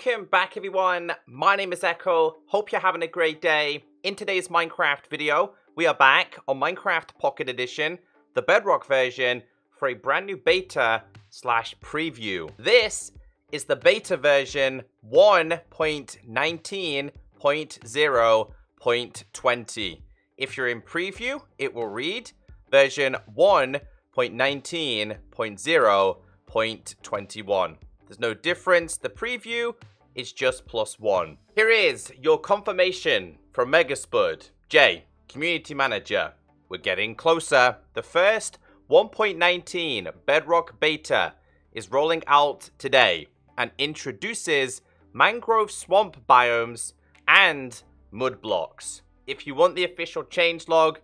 Welcome back everyone, my name is Echo, hope you're having a great day. In today's Minecraft video, we are back on Minecraft Pocket Edition, the Bedrock version, for a brand new beta slash preview. This is the beta version 1.19.0.20. If you're in preview, it will read version 1.19.0.21. There's no difference. The preview is just +1. Here is your confirmation from Megaspud. Jay, Community Manager. We're getting closer. The first 1.19 Bedrock Beta is rolling out today and introduces mangrove swamp biomes and mud blocks. If you want the official changelog,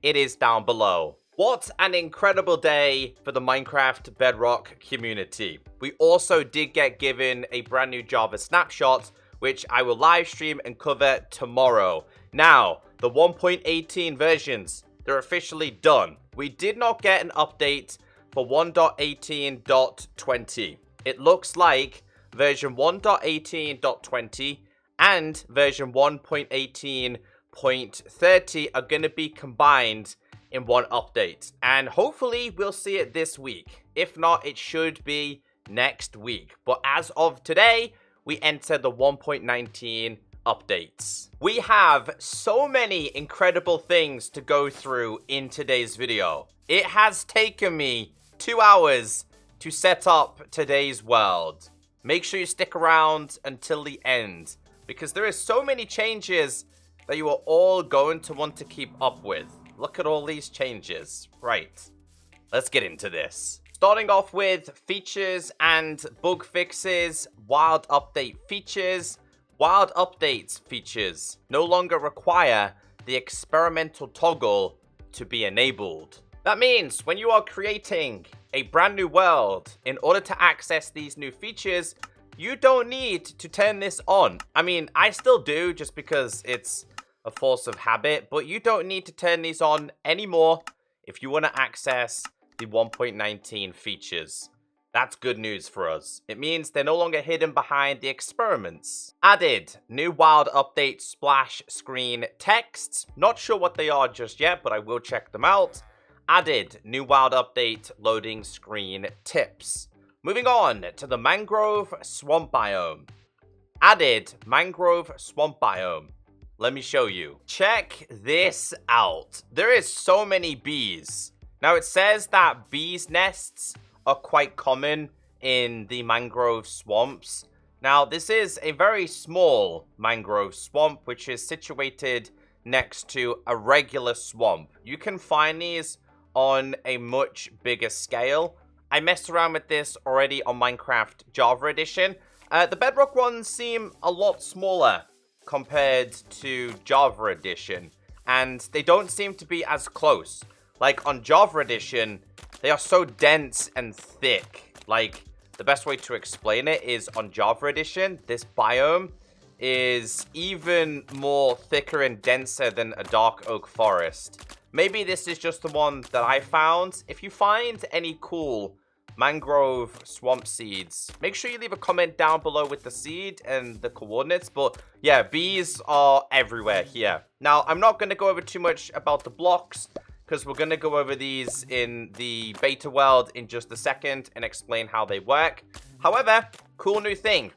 it is down below. What an incredible day for the Minecraft Bedrock community. We also did get given a brand new Java snapshot, which I will live stream and cover tomorrow. Now, the 1.18 versions, they're officially done. We did not get an update for 1.18.20. It looks like version 1.18.20 and version 1.18.30 are going to be combined in one update, and hopefully we'll see it this week. If not, it should be next week. But as of today, we enter the 1.19 updates. We have so many incredible things to go through in today's video. It has taken me 2 hours to set up today's world. Make sure you stick around until the end, because there is so many changes that you are all going to want to keep up with. Look at all these changes. Right, let's get into this. Starting off with features and bug fixes, wild update features. Wild updates features no longer require the experimental toggle to be enabled. That means when you are creating a brand new world, in order to access these new features, you don't need to turn this on. I mean, I still do just because it's a force of habit, but you don't need to turn these on anymore if you want to access the 1.19 features. That's good news for us. It means they're no longer hidden behind the experiments. Added new wild update splash screen texts. Not sure what they are just yet, but I will check them out. Added new wild update loading screen tips. Moving on to the mangrove swamp biome. Added mangrove swamp biome. Let me show you. Check this out. There is so many bees. Now it says that bees' nests are quite common in the mangrove swamps. Now this is a very small mangrove swamp which is situated next to a regular swamp. You can find these on a much bigger scale. I messed around with this already on Minecraft Java Edition. The Bedrock ones seem a lot smaller compared to Java Edition, and they don't seem to be as close. Like on Java Edition, they are so dense and thick. Like, the best way to explain it is on Java Edition, this biome is even more thicker and denser than a dark oak forest. Maybe this is just the one that I found. If you find any cool mangrove swamp seeds, make sure you leave a comment down below with the seed and the coordinates. But yeah, bees are everywhere here. Now, I'm not going to go over too much about the blocks, because we're going to go over these in the beta world in just a second and explain how they work. However, cool new thing.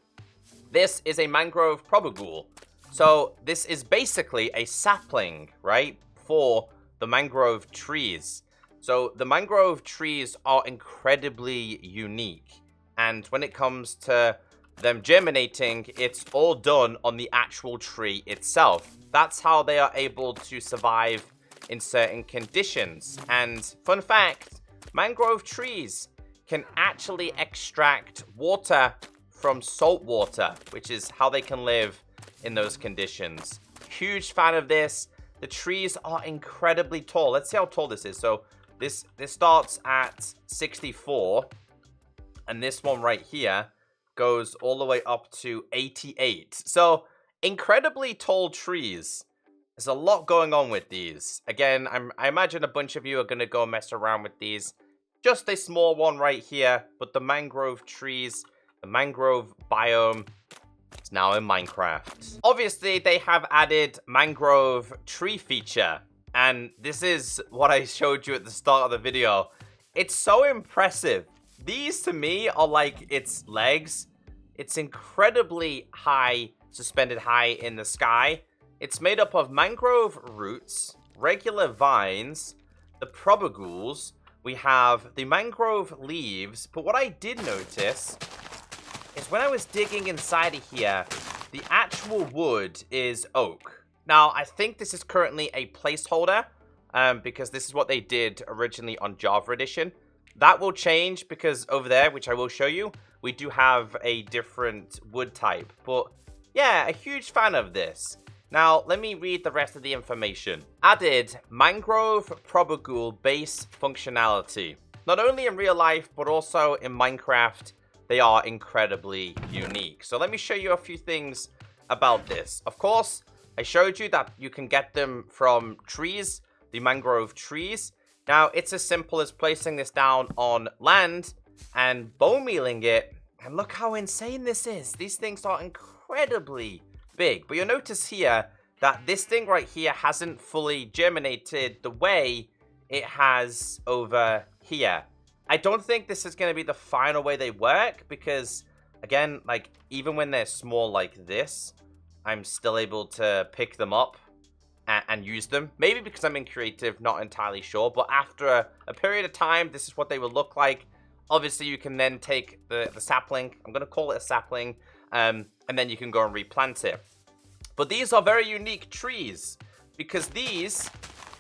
This is a mangrove propagule. So this is basically a sapling, right, for the mangrove trees. So the mangrove trees are incredibly unique, and when it comes to them germinating, it's all done on the actual tree itself. That's how they are able to survive in certain conditions. And fun fact, mangrove trees can actually extract water from salt water, which is how they can live in those conditions. Huge fan of this. The trees are incredibly tall. Let's see how tall this is. So this starts at 64, and this one right here goes all the way up to 88. So incredibly tall trees. There's a lot going on with these. Again, I imagine a bunch of you are going to go mess around with these. Just a small one right here, but the mangrove trees, the mangrove biome, It's now in Minecraft. Obviously, they have added mangrove tree feature. And this is what I showed you at the start of the video. It's so impressive. These, to me, are like its legs. It's incredibly high, suspended high in the sky. It's made up of mangrove roots, regular vines, the propagules. We have the mangrove leaves. But what I did notice is when I was digging inside of here, the actual wood is oak. Now, I think this is currently a placeholder because this is what they did originally on Java Edition. That will change because over there, which I will show you, we do have a different wood type. But yeah, a huge fan of this. Now, let me read the rest of the information. Added mangrove propagule base functionality. Not only in real life, but also in Minecraft, they are incredibly unique. So let me show you a few things about this. Of course, I showed you that you can get them from trees, the mangrove trees. Now, it's as simple as placing this down on land and bone mealing it. And look how insane this is. These things are incredibly big. But you'll notice here that this thing right here hasn't fully germinated the way it has over here. I don't think this is going to be the final way they work because, again, like, even when they're small like this, I'm still able to pick them up and use them. Maybe because I'm in creative, not entirely sure. But after a period of time, this is what they will look like. Obviously, you can then take the sapling. I'm going to call it a sapling. And then you can go and replant it. But these are very unique trees because these,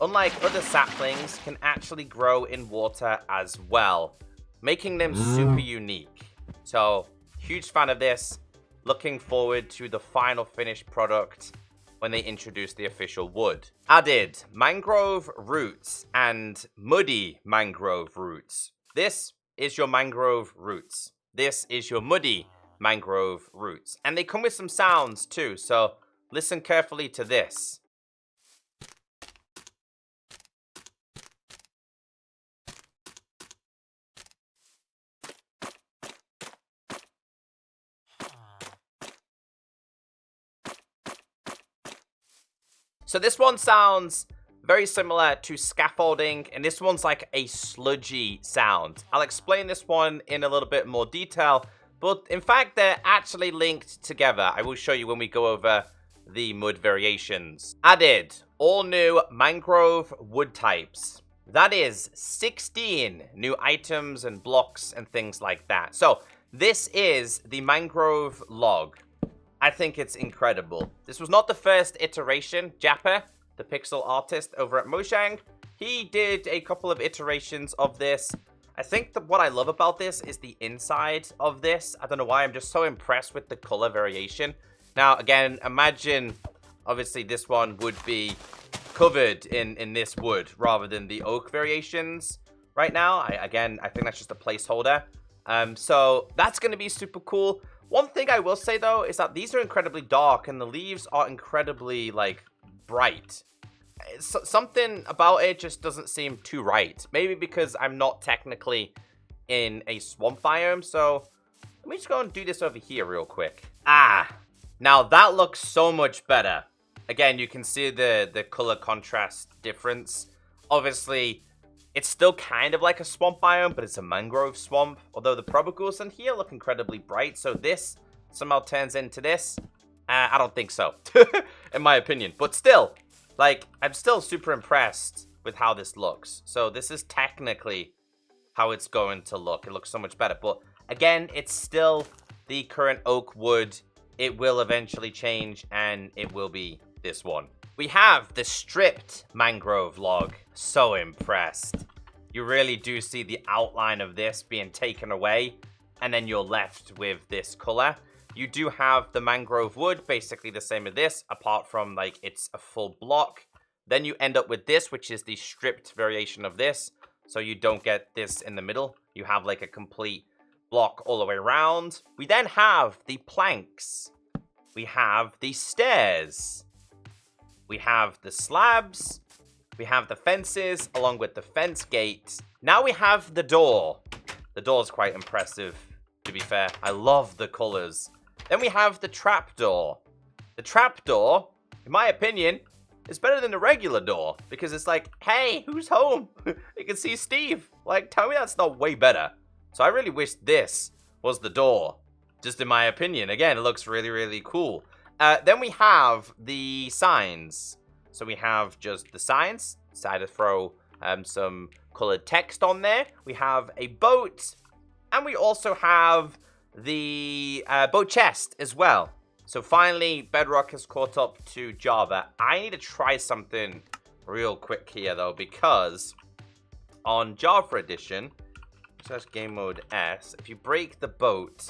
unlike other saplings, can actually grow in water as well, making them super unique. So, huge fan of this. Looking forward to the final finished product when they introduce the official wood. Added mangrove roots and muddy mangrove roots. This is your mangrove roots. This is your muddy mangrove roots. And they come with some sounds too, so listen carefully to this. So this one sounds very similar to scaffolding, and this one's like a sludgy sound. I'll explain this one in a little bit more detail, but in fact, they're actually linked together. I will show you when we go over the mud variations. Added all new mangrove wood types. That is 16 new items and blocks and things like that. So this is the mangrove log. I think it's incredible. This was not the first iteration. Japper, the pixel artist over at Mojang, he did a couple of iterations of this. I think that what I love about this is the inside of this. I don't know why, I'm just so impressed with the color variation. Now, again, imagine, obviously, this one would be covered in this wood rather than the oak variations right now. I think that's just a placeholder. So that's going to be super cool. One thing I will say, though, is that these are incredibly dark and the leaves are incredibly, like, bright. Something about it just doesn't seem too right. Maybe because I'm not technically in a swamp biome, so let me just go and do this over here real quick. Now that looks so much better. Again, you can see the color contrast difference. Obviously, it's still kind of like a swamp biome, but it's a mangrove swamp. Although the propagules in here look incredibly bright. So this somehow turns into this. I don't think so, in my opinion. But still, like, I'm still super impressed with how this looks. So this is technically how it's going to look. It looks so much better. But again, it's still the current oak wood. It will eventually change, and it will be this one. We have the stripped mangrove log. So impressed. You really do see the outline of this being taken away, and then you're left with this color. You do have the mangrove wood, basically the same as this, apart from, like, it's a full block. Then you end up with this, which is the stripped variation of this. So you don't get this in the middle. You have, like, a complete block all the way around. We then have the planks. We have the stairs. We have the slabs. We have the fences, along with the fence gate. Now we have the door. The door is quite impressive, to be fair. I love the colors. Then we have the trapdoor. The trapdoor, in my opinion, is better than the regular door. Because it's like, hey, who's home? You can see Steve. Like, tell me that's not way better. So I really wish this was the door. Just in my opinion. Again, it looks really, really cool. Then we have the signs. So we have just the signs. Decided to throw some colored text on there. We have a boat. And we also have the boat chest as well. So finally, Bedrock has caught up to Java. I need to try something real quick here, though, because on Java Edition, search game mode S, if you break the boat,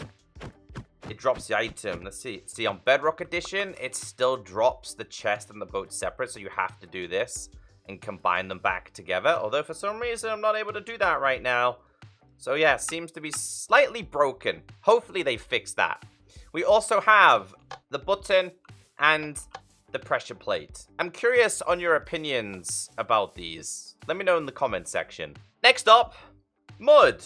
it drops the item. Let's see. See, on Bedrock Edition, it still drops the chest and the boat separate, so you have to do this and combine them back together. Although, for some reason, I'm not able to do that right now. So, yeah, seems to be slightly broken. Hopefully, they fix that. We also have the button and the pressure plate. I'm curious on your opinions about these. Let me know in the comment section. Next up, mud.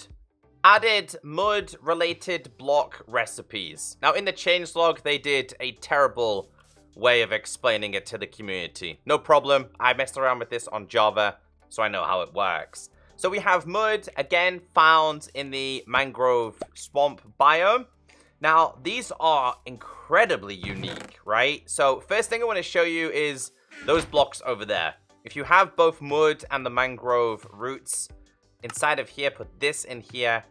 Added mud-related block recipes. Now, in the changelog, they did a terrible way of explaining it to the community. No problem. I messed around with this on Java, so I know how it works. So we have mud, again, found in the Mangrove Swamp biome. Now, these are incredibly unique, right? So, first thing I want to show you is those blocks over there. If you have both mud and the mangrove roots inside of here, put this in here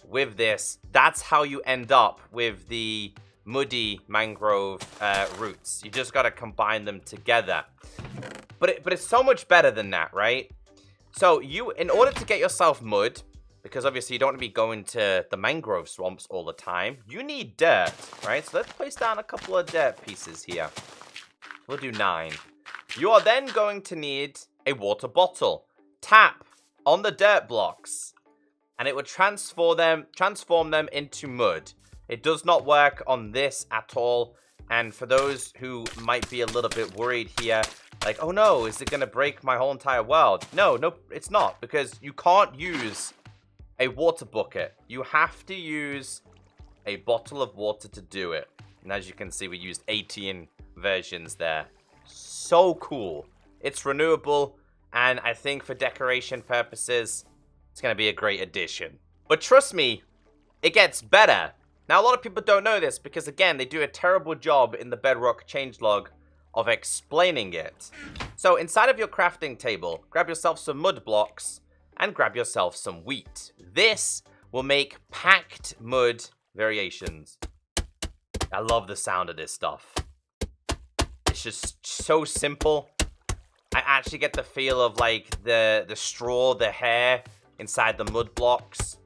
with this. That's how you end up with the muddy mangrove roots. You just got to combine them together. But it's so much better than that, right? So, in order to get yourself mud, because obviously you don't want to be going to the mangrove swamps all the time, you need dirt, right? So let's place down a couple of dirt pieces here. We'll do 9. You are then going to need a water bottle. Tap on the dirt blocks, and it will transform them into mud. It does not work on this at all. And for those who might be a little bit worried here, like, oh no, is it going to break my whole entire world? No, it's not, because you can't use a water bucket. You have to use a bottle of water to do it. And as you can see, we used 18 versions there. So cool. It's renewable, and I think for decoration purposes, it's going to be a great addition. But trust me, it gets better. Now, a lot of people don't know this because, again, they do a terrible job in the Bedrock changelog of explaining it. So inside of your crafting table, grab yourself some mud blocks and grab yourself some wheat. This will make packed mud variations. I love the sound of this stuff. It's just so simple. I actually get the feel of like the straw, the hair inside the mud blocks.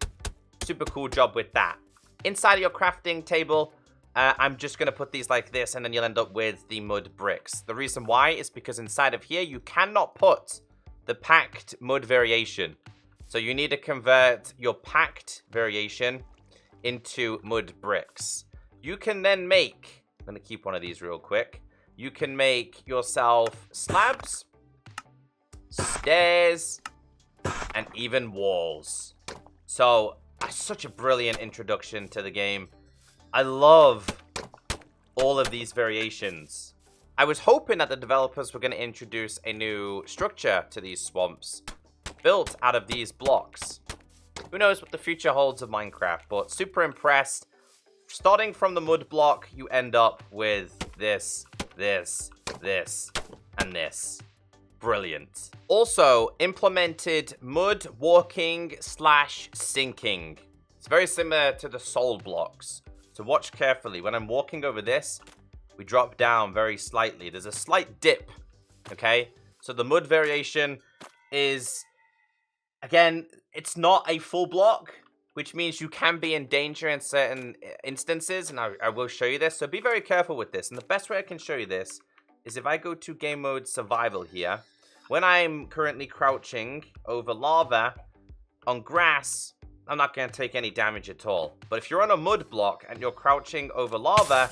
Super cool job with that. Inside of your crafting table, I'm just going to put these like this, and then you'll end up with the mud bricks. The reason why is because inside of here, you cannot put the packed mud variation. So you need to convert your packed variation into mud bricks. You can then make, I'm going to keep one of these real quick. You can make yourself slabs, stairs, and even walls. So, such a brilliant introduction to the game. I love all of these variations. I was hoping that the developers were going to introduce a new structure to these swamps, built out of these blocks. Who knows what the future holds of Minecraft, but super impressed. Starting from the mud block, you end up with this, and this. Brilliant. Also, implemented mud walking / sinking. It's very similar to the soul blocks. So watch carefully. When I'm walking over this, we drop down very slightly. There's a slight dip, okay? So the mud variation is, again, it's not a full block, which means you can be in danger in certain instances, and I will show you this. So be very careful with this. And the best way I can show you this is if I go to game mode survival here. When I'm currently crouching over lava on grass, I'm not going to take any damage at all. But if you're on a mud block and you're crouching over lava,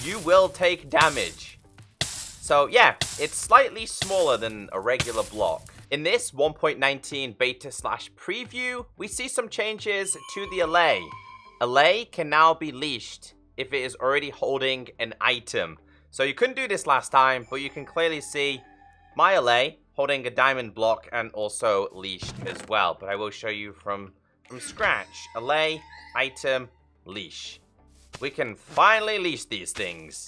you will take damage. So yeah, it's slightly smaller than a regular block. In this 1.19 beta / preview, we see some changes to the Allay. Allay can now be leashed if it is already holding an item. So you couldn't do this last time, but you can clearly see my Allay holding a diamond block and also leashed as well. But I will show you from scratch. Allay, item, leash. We can finally leash these things.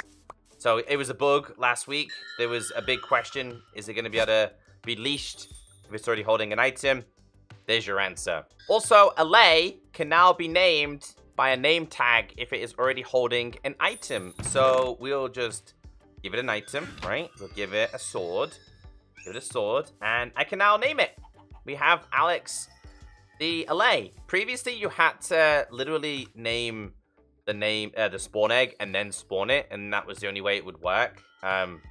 So it was a bug last week. There was a big question. Is it going to be able to be leashed if it's already holding an item? There's your answer. Also, Allay can now be named by a name tag if it is already holding an item. So we'll just give it an item, right? We'll give it a sword. Give it a sword. And I can now name it. We have Alex the Allay. Previously, you had to literally name the spawn egg and then spawn it, and that was the only way it would work.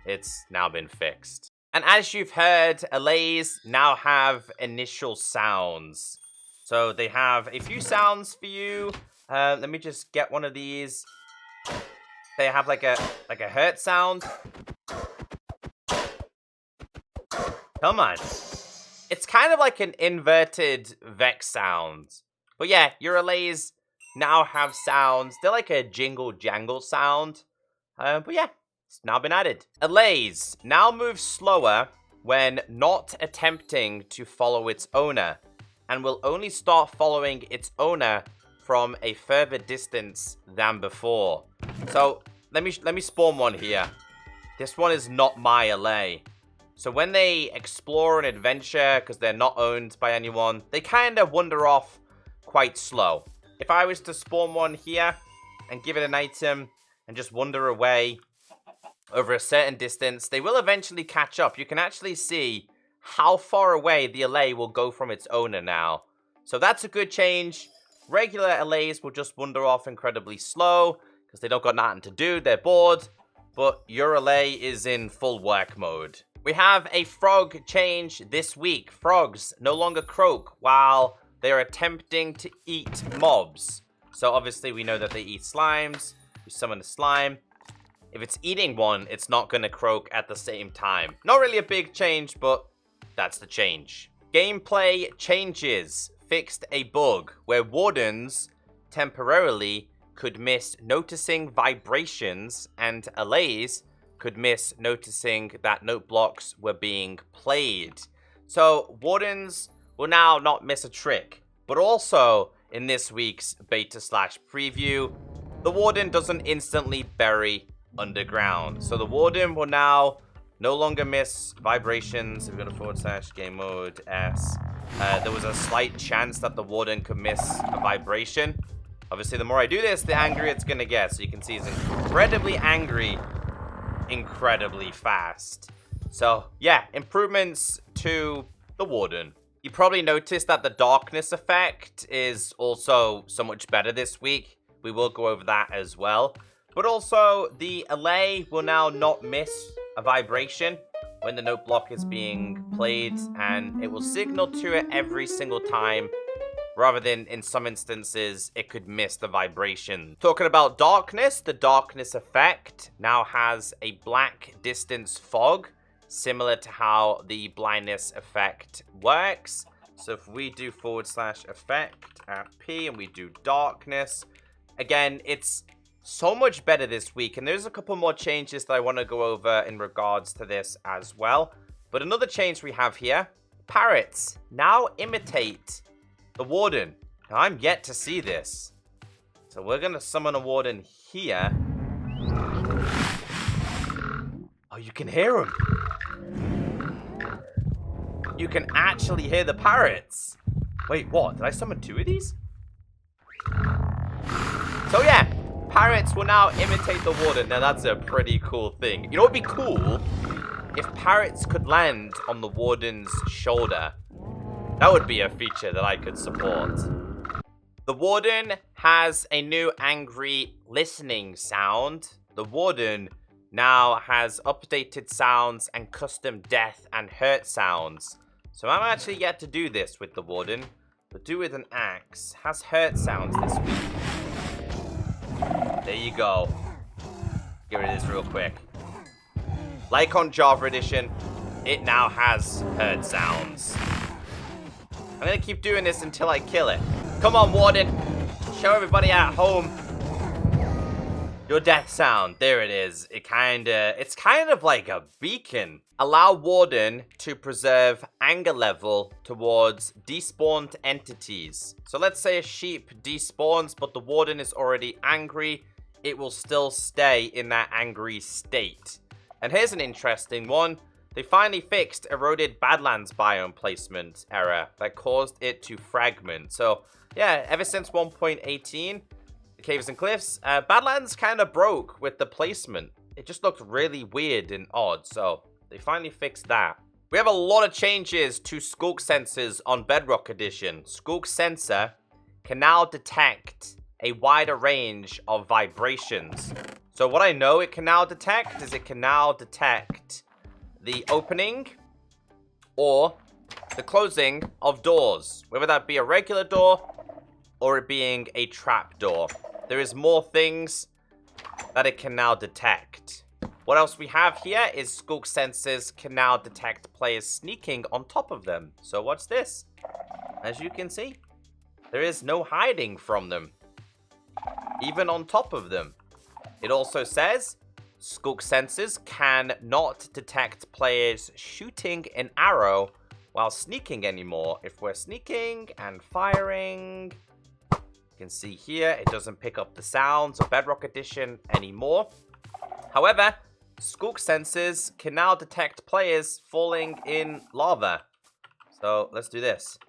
It's now been fixed. And as you've heard, Allays now have initial sounds. So they have a few sounds for you. Let me just get one of these. They have like a hurt sound. Come on. It's kind of like an inverted Vex sound. But yeah, your Allays now have sounds. They're like a jingle jangle sound. But yeah, it's now been added. Allays now move slower when not attempting to follow its owner, and will only start following its owner from a further distance than before. So let me spawn one here. This one is not my Allay. So when they explore an adventure, because they're not owned by anyone, they kind of wander off quite slow. If I was to spawn one here and give it an item and just wander away over a certain distance, they will eventually catch up. You can actually see how far away the Allay will go from its owner now. So that's a good change. Regular Allays will just wander off incredibly slow because they don't got nothing to do. They're bored. But your Allay is in full work mode. We have a frog change this week. Frogs no longer croak while they are attempting to eat mobs. So obviously we know that they eat slimes. We summon a slime. If it's eating one, it's not going to croak at the same time. Not really a big change, but that's the change. Gameplay changes fixed a bug where Wardens temporarily could miss noticing vibrations, and Allays could miss noticing that note blocks were being played. So Wardens will now not miss a trick. But also, in this week's beta/preview, the Warden doesn't instantly bury underground. So the Warden will now no longer miss vibrations. If we go to / game mode S, there was a slight chance that the Warden could miss a vibration. Obviously, the more I do this, the angrier it's going to get. So you can see it's incredibly angry, incredibly fast. So yeah, improvements to the Warden. You probably noticed that the darkness effect is also so much better this week. We will go over that as well. But also, the Allay will now not miss a vibration when the note block is being played, and it will signal to it every single time, rather than in some instances it could miss the vibration. Talking about darkness, the darkness effect now has a black distance fog, similar to how the blindness effect works. So if we do /effect at P and we do darkness, again, it's so much better this week, and there's a couple more changes that I want to go over in regards to this as well. But another change we have here, parrots now imitate the Warden. Now, I'm yet to see this. So we're going to summon a Warden here. Oh, you can hear him. You can actually hear the parrots. Wait, what? Did I summon 2 of these? So yeah, parrots will now imitate the Warden. Now that's a pretty cool thing. You know what would be cool? If parrots could land on the Warden's shoulder. That would be a feature that I could support. The Warden has a new angry listening sound. The Warden now has updated sounds and custom death and hurt sounds. So I'm actually yet to do this with the Warden, but do with an axe. Has hurt sounds this week. There you go. Get rid of this real quick. Like on Java Edition, it now has hurt sounds. I'm gonna keep doing this until I kill it. Come on, Warden. Show everybody at home Your death sound, there it is. It's kind of like a beacon. Allow Warden to preserve anger level towards despawned entities. So let's say a sheep despawns, but the Warden is already angry. It will still stay in that angry state. And here's an interesting one. They finally fixed eroded Badlands biome placement error that caused it to fragment. So yeah, ever since 1.18, Caves and Cliffs, Badlands kind of broke with the placement. It just looked really weird and odd, so they finally fixed that. We have a lot of changes to Sculk sensors on Bedrock Edition. Sculk sensor can now detect a wider range of vibrations. So what I know it can now detect is it can now detect the opening or the closing of doors, whether that be a regular door or it being a trap door. There is more things that it can now detect. What else we have here is Sculk sensors can now detect players sneaking on top of them. So what's this? As you can see, there is no hiding from them, even on top of them. It also says Sculk sensors can not detect players shooting an arrow while sneaking anymore. If we're sneaking and firing, you can see here, it doesn't pick up the sounds of Bedrock Edition anymore. However, Sculk sensors can now detect players falling in lava. So let's do this.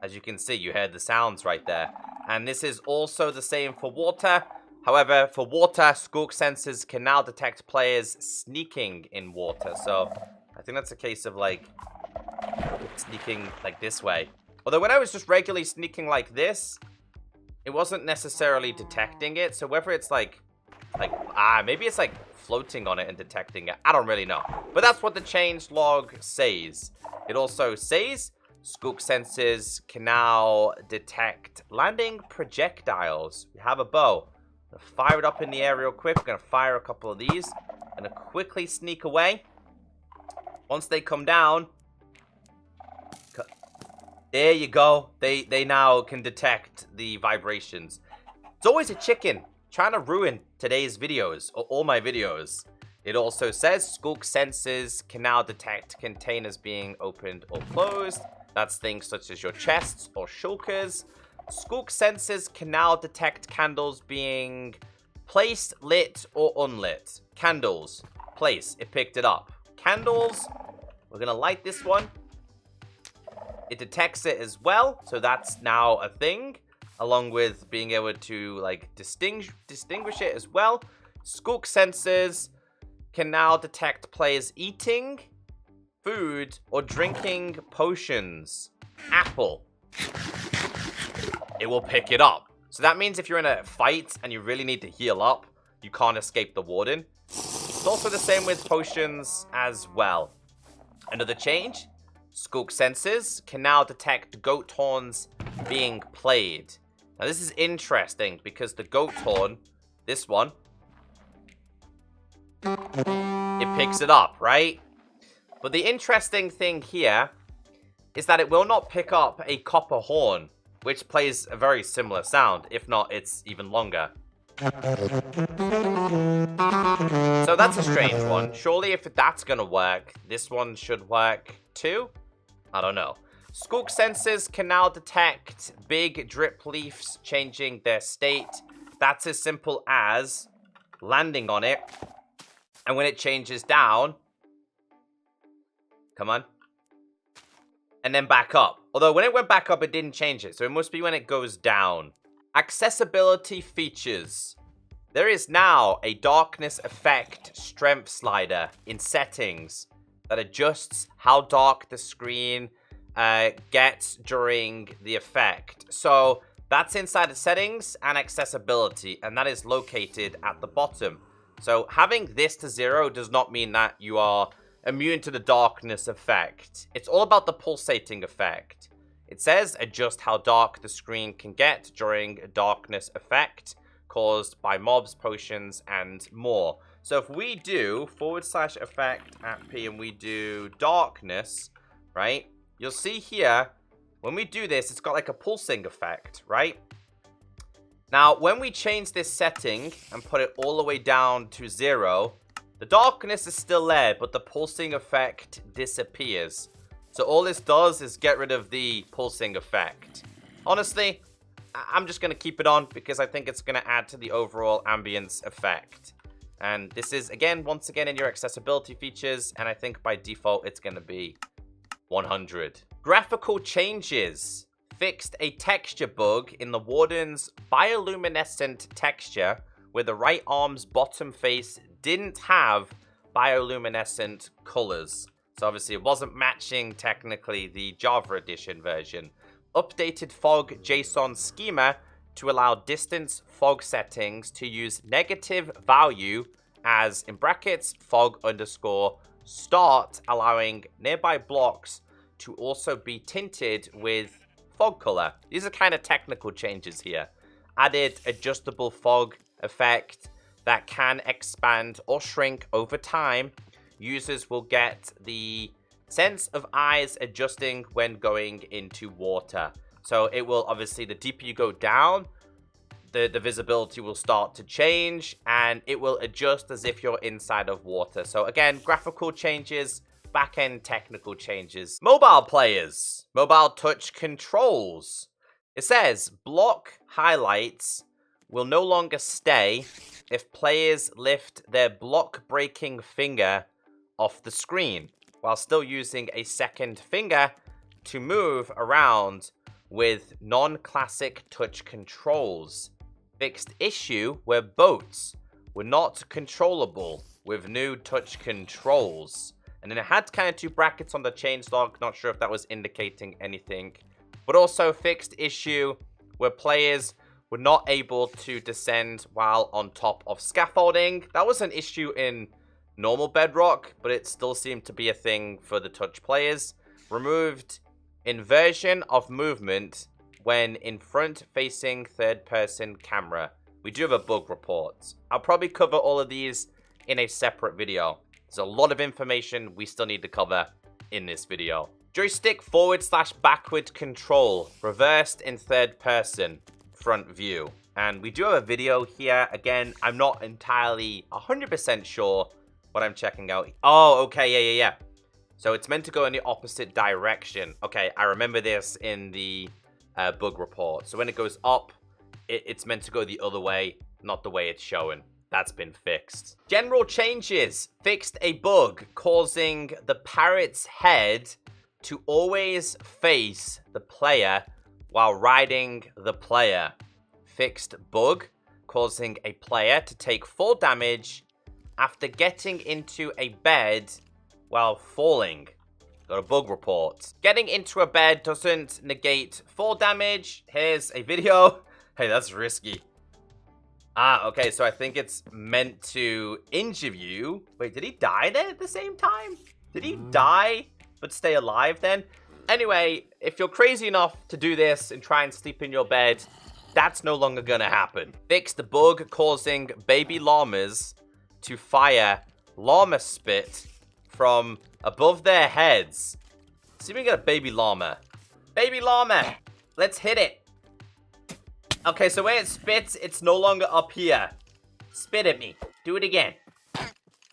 As you can see, you heard the sounds right there. And this is also the same for water. However, for water, Sculk sensors can now detect players sneaking in water. So I think that's a case of like sneaking like this way. Although when I was just regularly sneaking like this, it wasn't necessarily detecting it. So whether it's maybe it's like floating on it and detecting it. I don't really know. But that's what the change log says. It also says Sculk sensors can now detect landing projectiles. We have a bow. I'm gonna fire it up in the air real quick. We're gonna fire a couple of these. I'm gonna quickly sneak away. Once they come down, there you go. They now can detect the vibrations. It's always a chicken trying to ruin today's videos, or all my videos. It also says Sculk sensors can now detect containers being opened or closed. That's things such as your chests or shulkers. Sculk sensors can now detect candles being placed, lit, or unlit. Candles. Place. It picked it up. Candles. We're going to light this one. It detects it as well, so that's now a thing, along with being able to like distinguish it as well. Sculk sensors can now detect players eating food or drinking potions. Apple. It will pick it up. So that means if you're in a fight and you really need to heal up, you can't escape the Warden. It's also the same with potions as well. Another change. Sculk sensors can now detect goat horns being played. Now this is interesting because the goat horn, this one, it picks it up, right? But the interesting thing here is that it will not pick up a copper horn, which plays a very similar sound. If not, it's even longer. So that's a strange one. Surely if that's gonna work, this one should work too? I don't know. Sculk sensors can now detect big drip leaves changing their state. That's as simple as landing on it. And when it changes down, come on. And then back up. Although when it went back up, it didn't change it. So it must be when it goes down. Accessibility features. There is now a darkness effect strength slider in settings that adjusts how dark the screen gets during the effect. So that's inside of settings and accessibility, and that is located at the bottom. So having this to 0 does not mean that you are immune to the darkness effect. It's all about the pulsating effect. It says adjust how dark the screen can get during a darkness effect caused by mobs, potions, and more. So if we do /effect at P and we do darkness, right? You'll see here, when we do this, it's got like a pulsing effect, right? Now, when we change this setting and put it all the way down to 0, the darkness is still there, but the pulsing effect disappears. So all this does is get rid of the pulsing effect. Honestly, I'm just going to keep it on because I think it's going to add to the overall ambience effect. And this is, once again, in your accessibility features, and I think by default it's going to be 100. Graphical Changes fixed a texture bug in the Warden's bioluminescent texture where the right arm's bottom face didn't have bioluminescent colors. So obviously it wasn't matching technically the Java Edition version. Updated fog JSON schema to allow distance fog settings to use negative value as, in brackets, fog underscore start, allowing nearby blocks to also be tinted with fog color. These are kind of technical changes here. Added adjustable fog effect that can expand or shrink over time. Users will get the sense of eyes adjusting when going into water. So it will obviously, the deeper you go down, the visibility will start to change and it will adjust as if you're inside of water. So again, graphical changes, back-end technical changes. Mobile players, mobile touch controls. It says block highlights will no longer stay if players lift their block breaking finger off the screen while still using a second finger to move around with non-classic touch controls. Fixed issue where boats were not controllable with new touch controls. And then it had kind of two brackets on the changelog, not sure if that was indicating anything. But also fixed issue where players were not able to descend while on top of scaffolding. That was an issue in normal Bedrock, but it still seemed to be a thing for the touch players. Removed inversion of movement when in front-facing third-person camera. We do have a bug report. I'll probably cover all of these in a separate video. There's a lot of information we still need to cover in this video. Joystick forward/backward control, reversed in third person, front view. And we do have a video here. Again, I'm not entirely 100% sure what I'm checking out. Oh, okay, yeah. So it's meant to go in the opposite direction. Okay, I remember this in the bug report. So when it goes up, it's meant to go the other way, not the way it's showing. That's been fixed. General changes. Fixed a bug causing the parrot's head to always face the player while riding the player. Fixed bug causing a player to take full damage after getting into a bed while falling. Got a bug report. Getting into a bed doesn't negate fall damage. Here's a video. Hey, that's risky. Okay, so I think it's meant to injure you. Wait, did he die there at the same time? Did he die but stay alive then? Anyway, if you're crazy enough to do this and try and sleep in your bed, that's no longer gonna happen. Fix the bug causing baby llamas to fire llama spit from above their heads. See if we can get a baby llama. Baby llama, let's hit it. Okay, so where it spits, it's no longer up here. Spit at me. Do it again.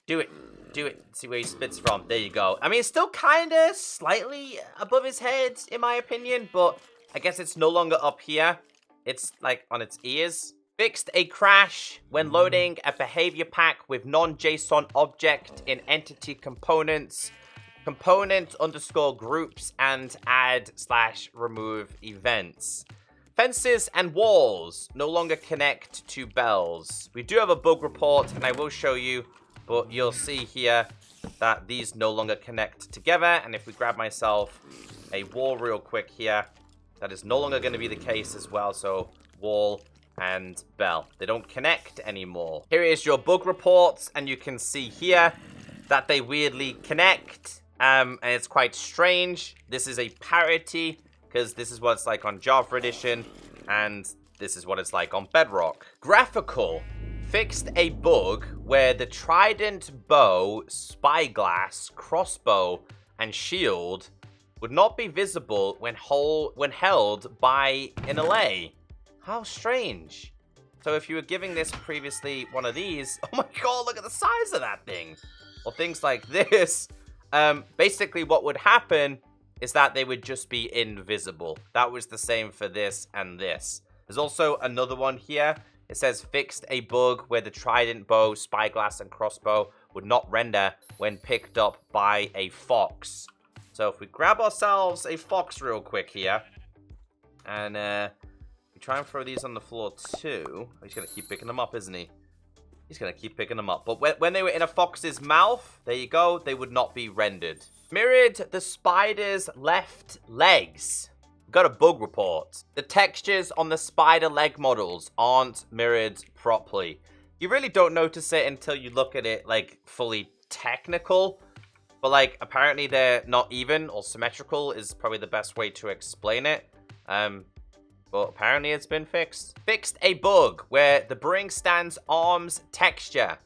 Do it. Do it. See where he spits from. There you go. I mean, it's still kind of slightly above his head, in my opinion, but I guess it's no longer up here. It's, like, on its ears. Fixed a crash when loading a behavior pack with non-JSON object in entity components, component_groups, and add/remove events. Fences and walls no longer connect to bells. We do have a bug report, and I will show you, but you'll see here that these no longer connect together. And if we grab myself a wall real quick here, that is no longer going to be the case as well. So wall and bell, they don't connect anymore. Here is your bug reports, and you can see here that they weirdly connect, and it's quite strange. This is a parity, because this is what it's like on Java Edition, and this is what it's like on Bedrock. Graphical fixed a bug where the trident, bow, spyglass, crossbow, and shield would not be visible when held by an Allay. How strange. So if you were giving this previously one of these, oh my god, look at the size of that thing. Or things like this, basically what would happen is that they would just be invisible. That was the same for this and this. There's also another one here. It says fixed a bug where the trident bow, spyglass, and crossbow would not render when picked up by a fox. So if we grab ourselves a fox real quick here, and we try and throw these on the floor too. He's going to keep picking them up, isn't he? He's going to keep picking them up. But when they were in a fox's mouth, there you go, they would not be rendered. Mirrored the spider's left legs. Got a bug report. The textures on the spider leg models aren't mirrored properly. You really don't notice it until you look at it, like, fully technical. But, like, apparently they're not even or symmetrical is probably the best way to explain it. But apparently it's been fixed. Fixed a bug where the Bring Stand's arms texture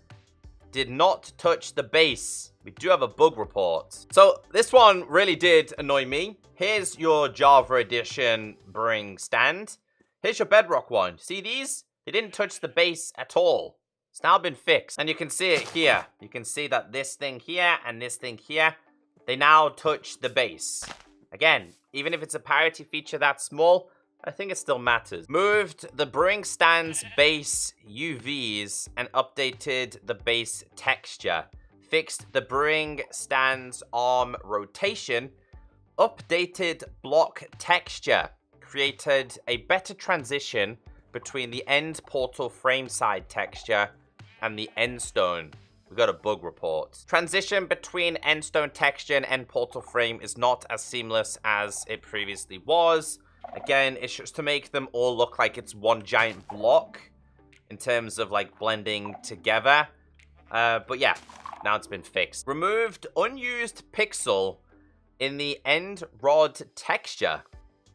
did not touch the base. We do have a bug report. So this one really did annoy me. Here's your Java Edition Bring Stand. Here's your Bedrock one. See these? They didn't touch the base at all. It's now been fixed. And you can see it here. You can see that this thing here and this thing here, they now touch the base. Again, even if it's a parity feature that small, I think it still matters. Moved the Bring Stand's base UVs and updated the base texture. Fixed the Bring Stand's arm rotation. Updated block texture. Created a better transition between the end portal frame side texture and the end stone. We got a bug report. Transition between end stone texture and end portal frame is not as seamless as it previously was. Again, it's just to make them all look like it's one giant block in terms of like blending together. But yeah, now it's been fixed. Removed unused pixel in the end rod texture.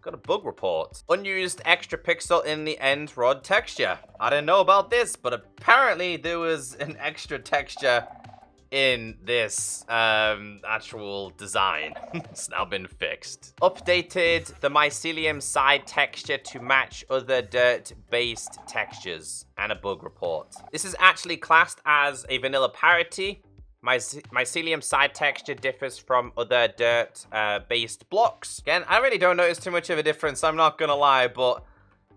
Got a bug report. Unused extra pixel in the end rod texture. I didn't know about this, but apparently there was an extra texture in this actual design. It's now been fixed. Updated the mycelium side texture to match other dirt-based textures. And a bug report. This is actually classed as a vanilla parity. Mycelium side texture differs from other dirt-based blocks. Again, I really don't notice too much of a difference, I'm not gonna lie, but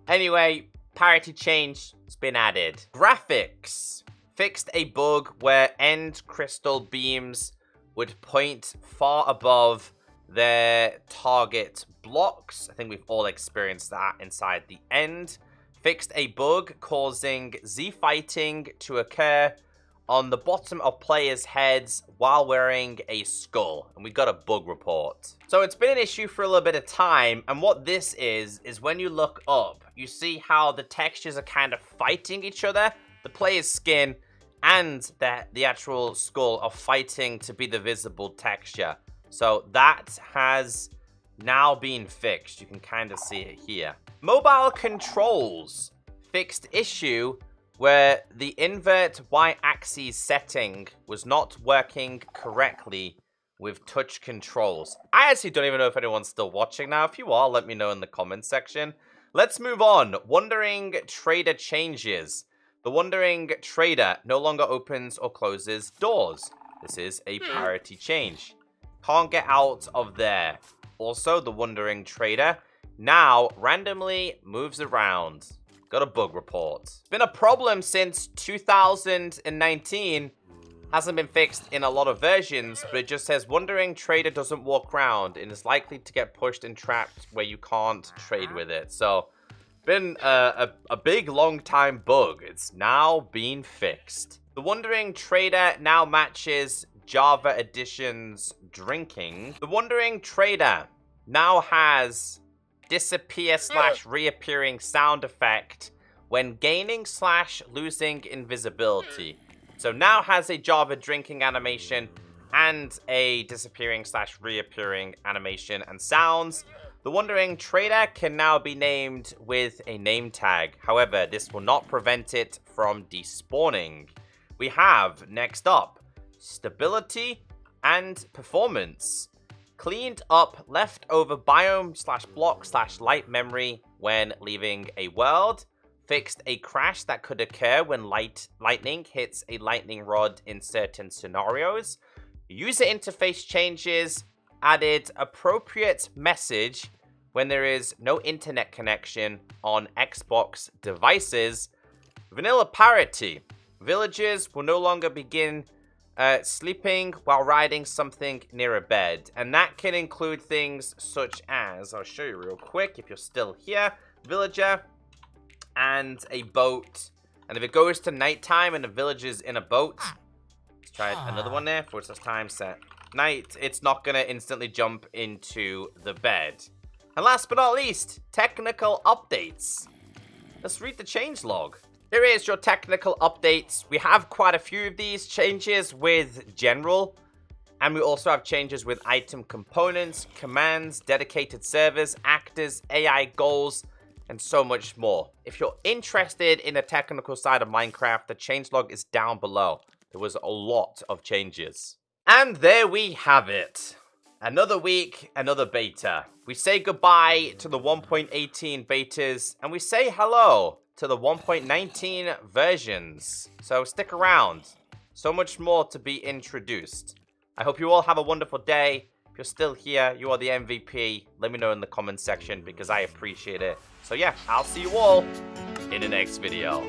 anyway, parity change has been added. Graphics. Fixed a bug where end crystal beams would point far above their target blocks. I think we've all experienced that inside the end. Fixed a bug causing Z-fighting to occur on the bottom of players' heads while wearing a skull. And we got a bug report. So it's been an issue for a little bit of time. And what this is when you look up, you see how the textures are kind of fighting each other. The player's skin and the actual skull are fighting to be the visible texture. So that has now been fixed. You can kind of see it here. Mobile controls. Fixed issue where the invert y-axis setting was not working correctly with touch controls. I actually don't even know if anyone's still watching now. If you are, let me know in the comments section. Let's move on. Wandering Trader changes. The Wandering Trader no longer opens or closes doors. This is a parity change. Can't get out of there. Also, the Wandering Trader now randomly moves around. Got a bug report. It's been a problem since 2019. Hasn't been fixed in a lot of versions, but it just says Wandering Trader doesn't walk around and is likely to get pushed and trapped where you can't trade with it. So, been a big long time bug. It's now been fixed. The Wandering Trader now matches Java Edition's drinking. The Wandering Trader now has disappear/reappearing sound effect when gaining/losing invisibility. So now has a Java drinking animation and a disappearing/reappearing animation and sounds. The Wandering Trader can now be named with a name tag. However, this will not prevent it from despawning. We have, next up, stability and performance. Cleaned up leftover biome/block/light memory when leaving a world. fixed a crash that could occur when lightning hits a lightning rod in certain scenarios. User interface changes added appropriate message when there is no internet connection on Xbox devices. Vanilla parity. Villagers will no longer begin sleeping while riding something near a bed. And that can include things such as, I'll show you real quick if you're still here, villager and a boat. And if it goes to nighttime and the villager's in a boat, let's try another one there, for its time set. Night, it's not going to instantly jump into the bed. And last but not least, technical updates. Let's read the changelog. Here is your technical updates. We have quite a few of these changes with general, and we also have changes with item components, commands, dedicated servers, actors, AI goals, and so much more. If you're interested in the technical side of Minecraft, the changelog is down below. There was a lot of changes. And there we have it. Another week, another beta. We say goodbye to the 1.18 betas, and we say hello to the 1.19 versions. So stick around. So much more to be introduced. I hope you all have a wonderful day. If you're still here, you are the MVP. Let me know in the comments section because I appreciate it. So yeah, I'll see you all in the next video.